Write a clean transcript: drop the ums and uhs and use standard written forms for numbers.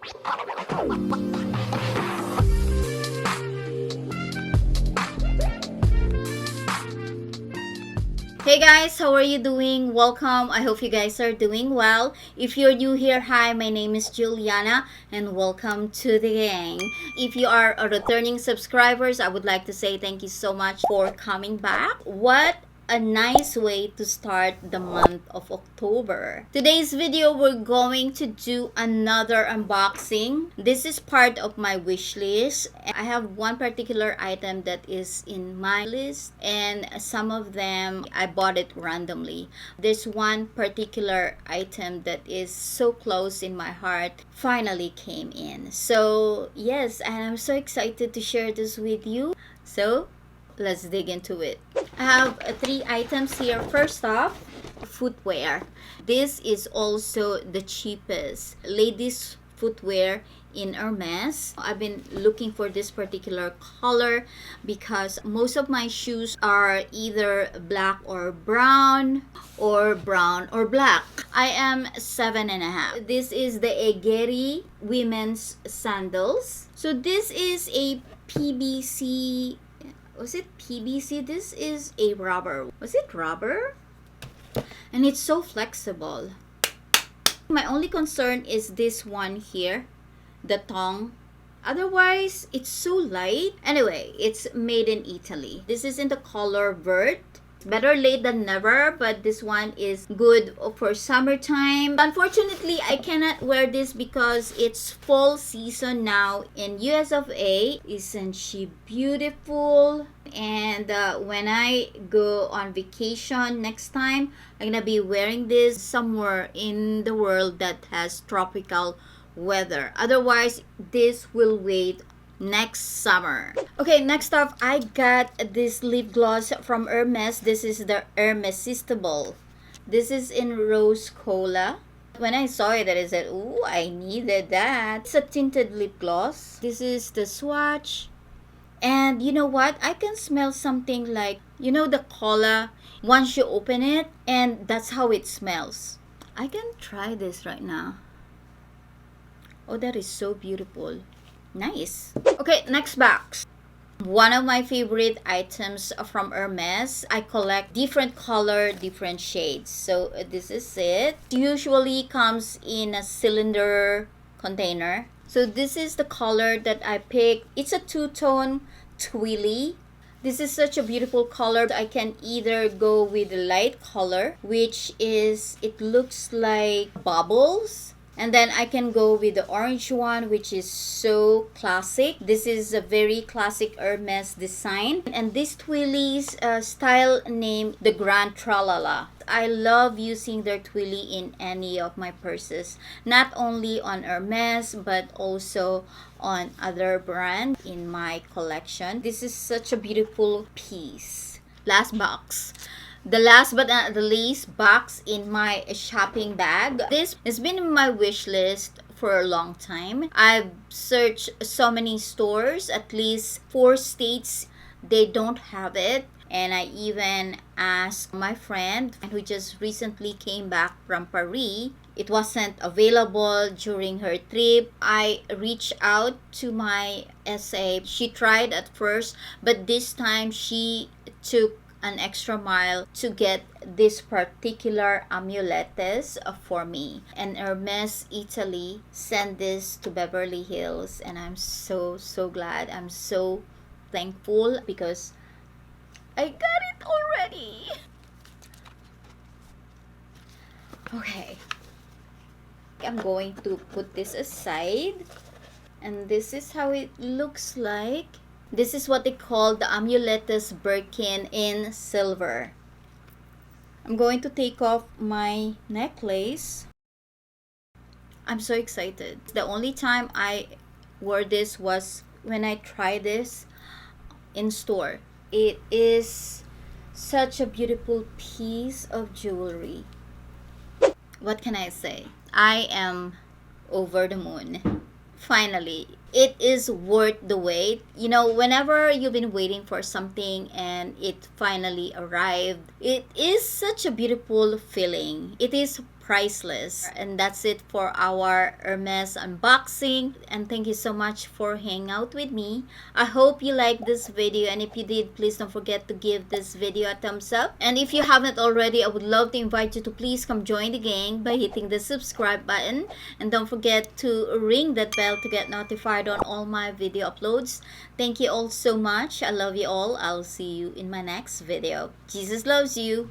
Hey guys, how are you doing? Welcome. I hope you guys are doing well. If you're new here, hi, my name is Juliana and welcome to the gang. If you are a returning subscribers, I would like to say thank you so much for coming back. What a nice way to start the month of October. Today's video, we're going to do another unboxing. This is part of my wish list. I have one particular item that is in my list, and some of them I bought it randomly. This one particular item that is so close in my heart finally came in. So yes, and I'm so excited to share this with you. So let's dig into it. I have three items here. First off, footwear. This is also the cheapest ladies footwear in Hermes. I've been looking for this particular color because most of my shoes are either black or brown or black. I am 7.5. This is the Egeri women's sandals. So this is a PVC. Was it PVC? This is a rubber. Was it rubber? And it's so flexible. My only concern is this one here, the tongue. Otherwise, it's so light. Anyway, it's made in Italy. This is in the color vert. Better late than never, but this one is good for summertime. Unfortunately, I cannot wear this because it's fall season now in US of A. Isn't she beautiful? And when I go on vacation next time, I'm gonna be wearing this somewhere in the world that has tropical weather. Otherwise, this will wait next summer. Okay, next up, I got this lip gloss from Hermes. This is the Hermesistible. This is in rose cola. When I saw it, I said, ooh, I needed that. It's a tinted lip gloss. This is the swatch. And you know what? I can smell something like, you know, the cola once you open it, and that's how it smells. I can try this right now. Oh, that is so beautiful. Nice. Okay, next box. One of my favorite items from Hermes. I collect different color, different shades. So this is it. Usually comes in a cylinder container. So this is the color that I picked. It's a two-tone twilly. This is such a beautiful color. I can either go with the light color, which is, it looks like bubbles. And then I can go with the orange one, which is so classic. This is a very classic Hermes design. And this Twilly's style name, the Grand Tralala. I love using their Twilly in any of my purses. Not only on Hermes, but also on other brands in my collection. This is such a beautiful piece. Last box. The last but not the least box in my shopping bag. This has been in my wish list for a long time. I've searched so many stores, at least 4 states they don't have it. And I even asked my friend who just recently came back from Paris. It wasn't available during her trip. I reached out to my SA. She tried at first, but this time she took an extra mile to get this particular amuletes for me. And Hermes Italy sent this to Beverly Hills, and I'm so glad. I'm so thankful because I got it already. Okay, I'm going to put this aside, and this is how it looks like. This is what they call the Amuletes Birkin in silver. I'm going to take off my necklace. I'm so excited. The only time I wore this was when I tried this in store. It is such a beautiful piece of jewelry. What can I say? I am over the moon. Finally, it is worth the wait. You know, whenever you've been waiting for something and it finally arrived, it is such a beautiful feeling. It is priceless. And that's it for our Hermes unboxing. And thank you so much for hanging out with me. I hope you liked this video, and if you did, please don't forget to give this video a thumbs up. And if you haven't already, I would love to invite you to please come join the gang by hitting the subscribe button, and don't forget to ring that bell to get notified on all my video uploads. Thank you all so much. I love you all. I'll see you in my next video. Jesus loves you.